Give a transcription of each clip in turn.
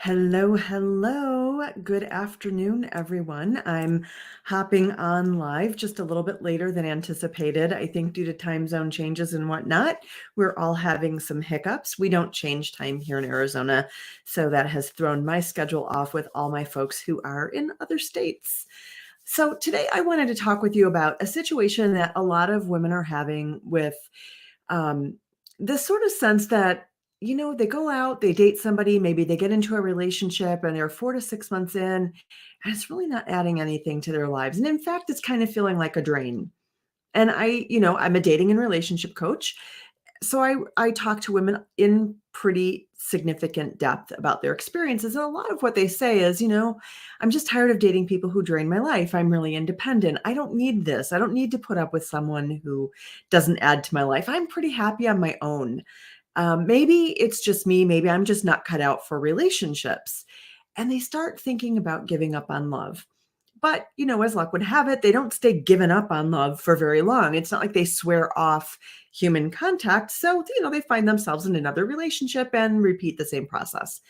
Hello, hello. Good afternoon, everyone. I'm hopping on live just a little bit later than anticipated. I think due to time zone changes and whatnot, we're all having some hiccups. We don't change time here in Arizona, so that has thrown my schedule off with all my folks who are in other states. So today I wanted to talk with you about a situation that a lot of women are having with um, this sort of sense that, they go out, they date somebody, maybe they get into a relationship and they're 4 to 6 months in, and it's really not adding anything to their lives. And in fact, it's kind of feeling like a drain. And I'm a dating and relationship coach. So I talk to women in pretty significant depth about their experiences. And a lot of what they say is, I'm just tired of dating people who drain my life. I'm really independent. I don't need this. I don't need to put up with someone who doesn't add to my life. I'm pretty happy on my own. Maybe it's just me. Maybe I'm just not cut out for relationships. And they start thinking about giving up on love. But, as luck would have it, they don't stay given up on love for very long. It's not like they swear off human contact. So, they find themselves in another relationship and repeat the same process.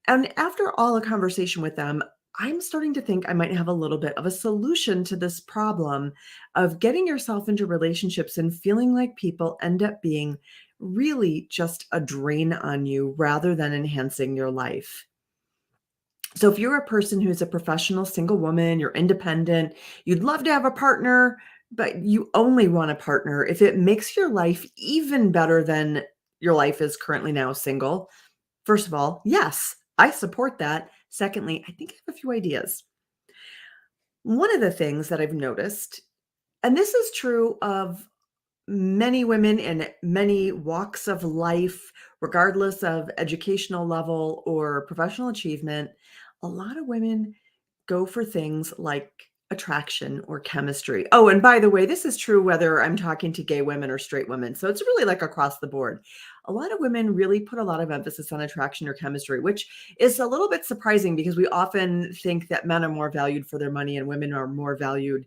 And after all a conversation with them, I'm starting to think I might have a little bit of a solution to this problem of getting yourself into relationships and feeling like people end up being really just a drain on you rather than enhancing your life. So if you're a person who's a professional single woman, you're independent, you'd love to have a partner, but you only want a partner if it makes your life even better than your life is currently now single. First of all, yes, I support that. Secondly, I think I have a few ideas. One of the things that I've noticed, and this is true of many women in many walks of life, regardless of educational level or professional achievement, a lot of women go for things like attraction or chemistry. Oh, and by the way, this is true whether I'm talking to gay women or straight women. So it's really like across the board. A lot of women really put a lot of emphasis on attraction or chemistry, which is a little bit surprising because we often think that men are more valued for their money and women are more valued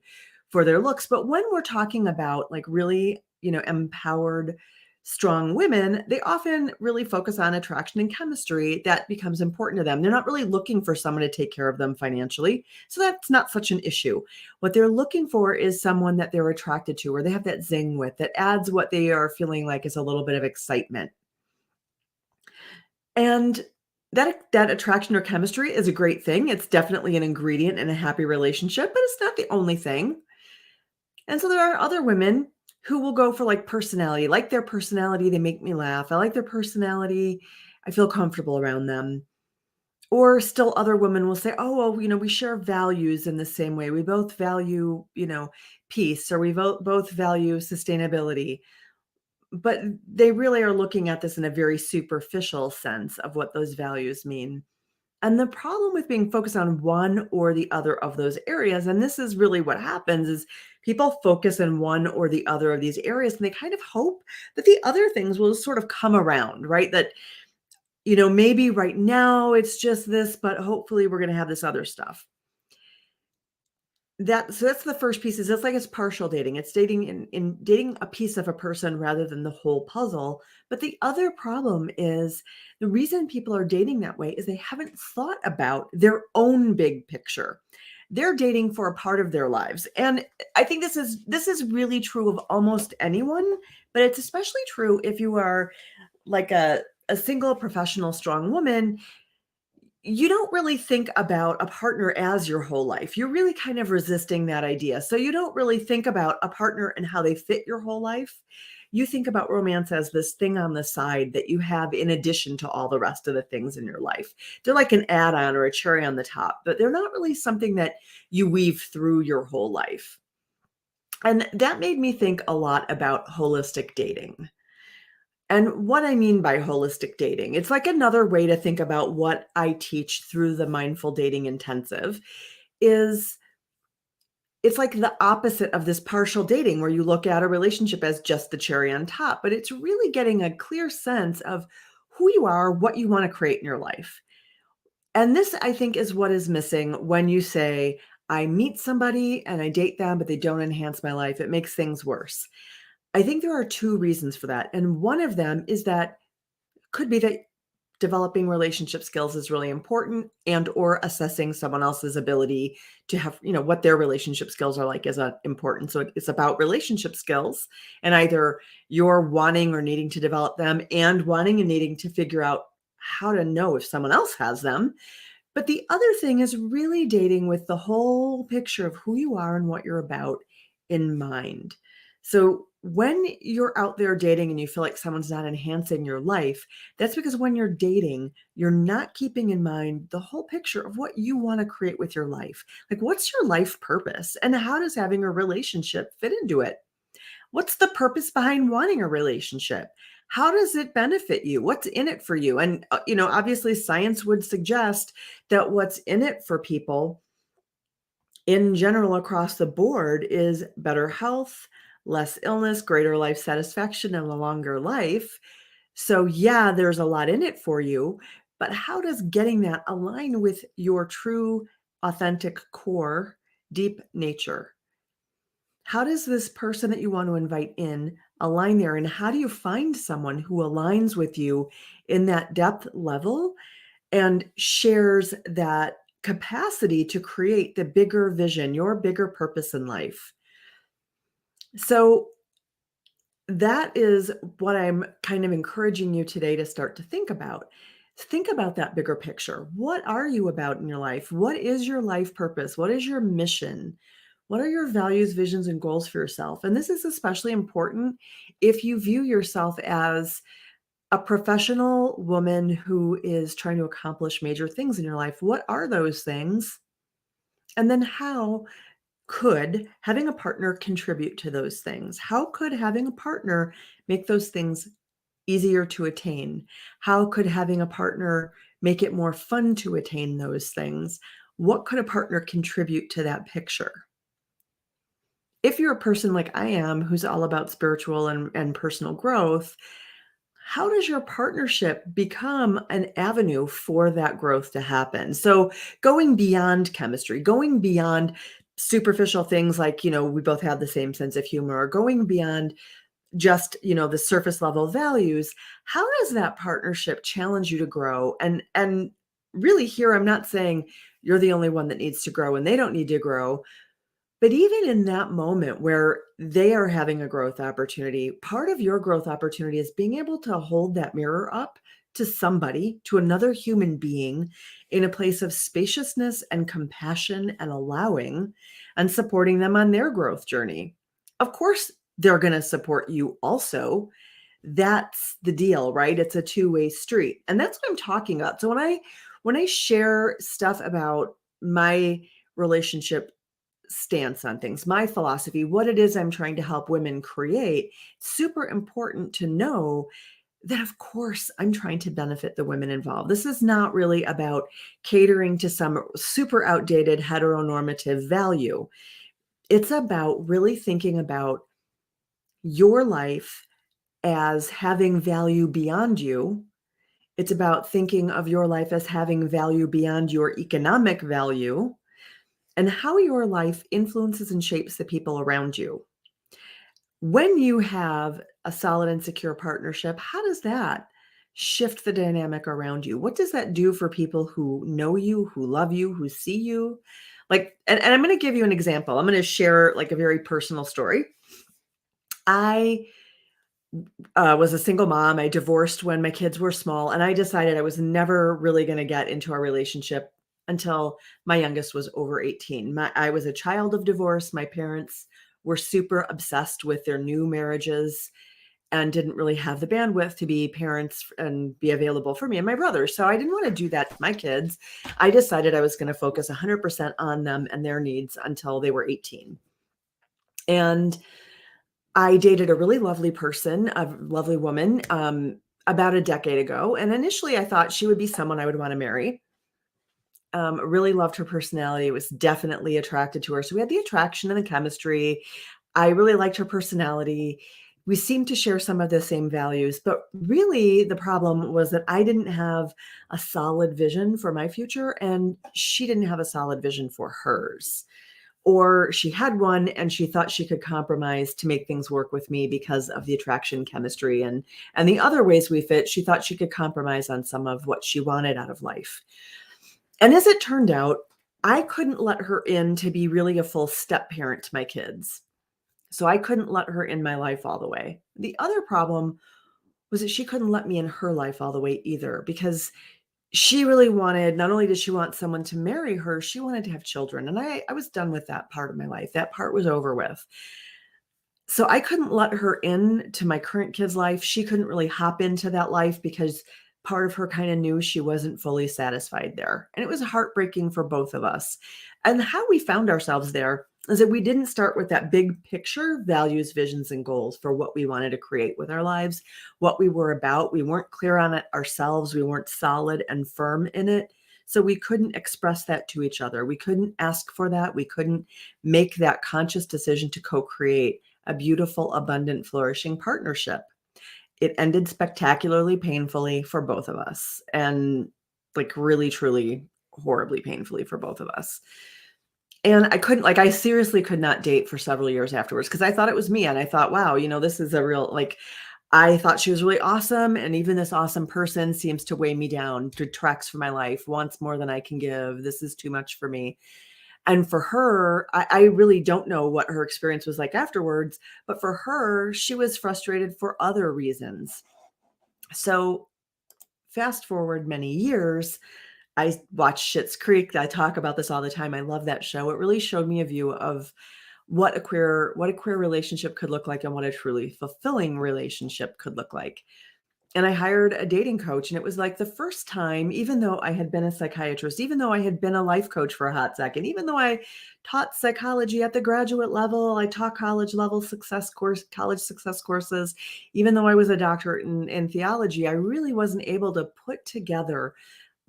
for their looks. But when we're talking about like really, empowered, strong women, they often really focus on attraction and chemistry that becomes important to them. They're not really looking for someone to take care of them financially. So that's not such an issue. What they're looking for is someone that they're attracted to or they have that zing with that adds what they are feeling like is a little bit of excitement. And that attraction or chemistry is a great thing. It's definitely an ingredient in a happy relationship, but it's not the only thing. And so there are other women who will go for like personality, like their personality, they make me laugh. I like their personality. I feel comfortable around them. Or still other women will say, "Oh, well, we share values in the same way. We both value, peace, or we both value sustainability." But they really are looking at this in a very superficial sense of what those values mean. And the problem with being focused on one or the other of those areas, and this is really what happens, is people focus on one or the other of these areas and they kind of hope that the other things will sort of come around, right? That, maybe right now it's just this, but hopefully we're going to have this other stuff. So that's the first piece is it's like it's partial dating. It's dating in dating a piece of a person rather than the whole puzzle. But the other problem is the reason people are dating that way is they haven't thought about their own big picture. They're dating for a part of their lives. And I think this is really true of almost anyone, but it's especially true if you are like a single professional strong woman. You don't really think about a partner as your whole life. You're really kind of resisting that idea. So you don't really think about a partner and how they fit your whole life. You think about romance as this thing on the side that you have in addition to all the rest of the things in your life. They're like an add on or a cherry on the top, but they're not really something that you weave through your whole life. And that made me think a lot about holistic dating. And what I mean by holistic dating, it's like another way to think about what I teach through the Mindful Dating Intensive is it's like the opposite of this partial dating where you look at a relationship as just the cherry on top, but it's really getting a clear sense of who you are, what you want to create in your life. And this, I think, is what is missing when you say, I meet somebody and I date them, but they don't enhance my life. It makes things worse. I think there are two reasons for that. And one of them is that could be that developing relationship skills is really important, and or assessing someone else's ability to have, what their relationship skills are like is important. So it's about relationship skills, and either you're wanting or needing to develop them, and wanting and needing to figure out how to know if someone else has them. But the other thing is really dating with the whole picture of who you are and what you're about in mind. So when you're out there dating and you feel like someone's not enhancing your life, that's because when you're dating, you're not keeping in mind the whole picture of what you want to create with your life. Like, what's your life purpose? And how does having a relationship fit into it? What's the purpose behind wanting a relationship? How does it benefit you? What's in it for you? And, obviously, science would suggest that what's in it for people in general across the board is better health, less illness, greater life satisfaction, and a longer life. So, yeah, there's a lot in it for you, but how does getting that align with your true, authentic core, deep nature? How does this person that you want to invite in align there? And how do you find someone who aligns with you in that depth level and shares that capacity to create the bigger vision, your bigger purpose in life? So that is what I'm kind of encouraging you today to start to think about. Think about that bigger picture. What are you about in your life? What is your life purpose? What is your mission? What are your values, visions, and goals for yourself? And this is especially important if you view yourself as a professional woman who is trying to accomplish major things in your life. What are those things? And then how could having a partner contribute to those things? How could having a partner make those things easier to attain? How could having a partner make it more fun to attain those things? What could a partner contribute to that picture? If you're a person like I am, who's all about spiritual and personal growth, how does your partnership become an avenue for that growth to happen? So going beyond chemistry, going beyond superficial things like, we both have the same sense of humor, or going beyond just, the surface level values, how does that partnership challenge you to grow? And really here, I'm not saying you're the only one that needs to grow and they don't need to grow. But even in that moment where they are having a growth opportunity, part of your growth opportunity is being able to hold that mirror up to somebody, to another human being, in a place of spaciousness and compassion and allowing and supporting them on their growth journey. Of course, they're going to support you also. That's the deal, right? It's a two-way street. And that's what I'm talking about. So when I share stuff about my relationship stance on things, my philosophy, what it is I'm trying to help women create, super important to know that, of course, I'm trying to benefit the women involved. This is not really about catering to some super outdated heteronormative value. It's about really thinking about your life as having value beyond you. It's about thinking of your life as having value beyond your economic value, and how your life influences and shapes the people around you. When you have a solid and secure partnership, how does that shift the dynamic around you? What does that do for people who know you, who love you, who see you? Like, and I'm going to give you an example. I'm going to share like a very personal story. I was a single mom. I divorced when my kids were small, and I decided I was never really going to get into a relationship until my youngest was over 18. I was a child of divorce. My parents were super obsessed with their new marriages and didn't really have the bandwidth to be parents and be available for me and my brother. So I didn't want to do that to my kids. I decided I was going to focus 100% on them and their needs until they were 18. And I dated a really lovely person, a lovely woman, about a decade ago. And initially I thought she would be someone I would want to marry. Really loved her personality, was definitely attracted to her. So we had the attraction and the chemistry. I really liked her personality. We seemed to share some of the same values, but really the problem was that I didn't have a solid vision for my future, and she didn't have a solid vision for hers. or she had one and she thought she could compromise to make things work with me because of the attraction chemistry and the other ways we fit. She thought she could compromise on some of what she wanted out of life. And as it turned out, I couldn't let her in to be really a full step parent to my kids. So I couldn't let her in my life all the way. The other problem was that she couldn't let me in her life all the way either, because she really wanted, not only did she want someone to marry her, she wanted to have children. And I was done with that part of my life. That part was over with. So I couldn't let her into my current kid's life. She couldn't really hop into that life because part of her kind of knew she wasn't fully satisfied there. And it was heartbreaking for both of us. And how we found ourselves there is that we didn't start with that big picture, values, visions, and goals for what we wanted to create with our lives, what we were about. We weren't clear on it ourselves. We weren't solid and firm in it. So we couldn't express that to each other. We couldn't ask for that. We couldn't make that conscious decision to co-create a beautiful, abundant, flourishing partnership. It ended spectacularly painfully for both of us, and like really, truly horribly painfully for both of us. And I couldn't, like, I seriously could not date for several years afterwards because I thought it was me. And I thought, wow, this is a real, like, I thought she was really awesome. And even this awesome person seems to weigh me down, detracts from my life, wants more than I can give. This is too much for me. And for her, I really don't know what her experience was like afterwards, but for her, she was frustrated for other reasons. So fast forward many years, I watched Schitt's Creek. I talk about this all the time. I love that show. It really showed me a view of what a queer relationship could look like and what a truly fulfilling relationship could look like. And I hired a dating coach, and it was like the first time, even though I had been a psychiatrist, even though I had been a life coach for a hot second, even though I taught psychology at the graduate level, I taught college success courses, even though I was a doctorate in theology, I really wasn't able to put together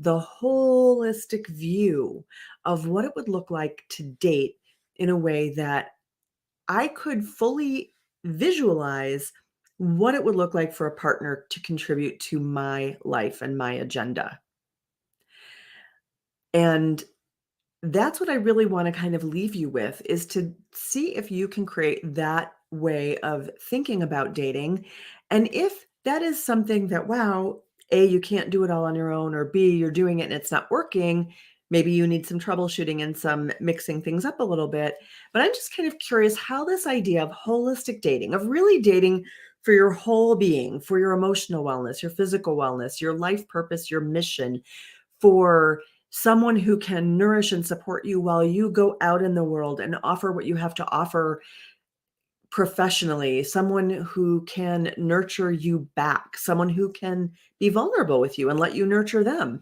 the holistic view of what it would look like to date in a way that I could fully visualize what it would look like for a partner to contribute to my life and my agenda. And that's what I really want to kind of leave you with, is to see if you can create that way of thinking about dating. And if that is something that, wow, A, you can't do it all on your own, or B, you're doing it and it's not working, maybe you need some troubleshooting and some mixing things up a little bit. But I'm just kind of curious how this idea of holistic dating, of really dating for your whole being, for your emotional wellness, your physical wellness, your life purpose, your mission, for someone who can nourish and support you while you go out in the world and offer what you have to offer professionally, someone who can nurture you back, someone who can be vulnerable with you and let you nurture them.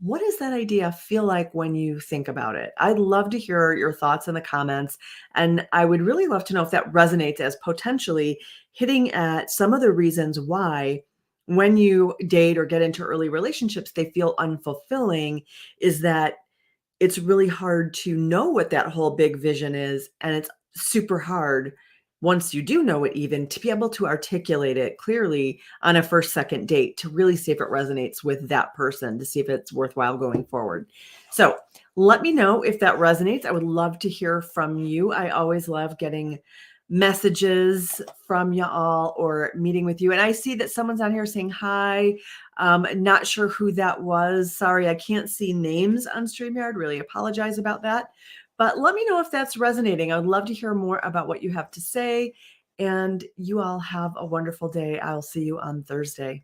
What does that idea feel like when you think about it? I'd love to hear your thoughts in the comments. And I would really love to know if that resonates as potentially hitting at some of the reasons why, when you date or get into early relationships, they feel unfulfilling, is that it's really hard to know what that whole big vision is. And it's super hard, once you do know it, even to be able to articulate it clearly on a first, second date, to really see if it resonates with that person, to see if it's worthwhile going forward. So let me know if that resonates. I would love to hear from you. I always love getting messages from y'all or meeting with you. And I see that someone's on here saying hi. Not sure who that was. Sorry, I can't see names on StreamYard. Really apologize about that. But let me know if that's resonating. I would love to hear more about what you have to say. And you all have a wonderful day. I'll see you on Thursday.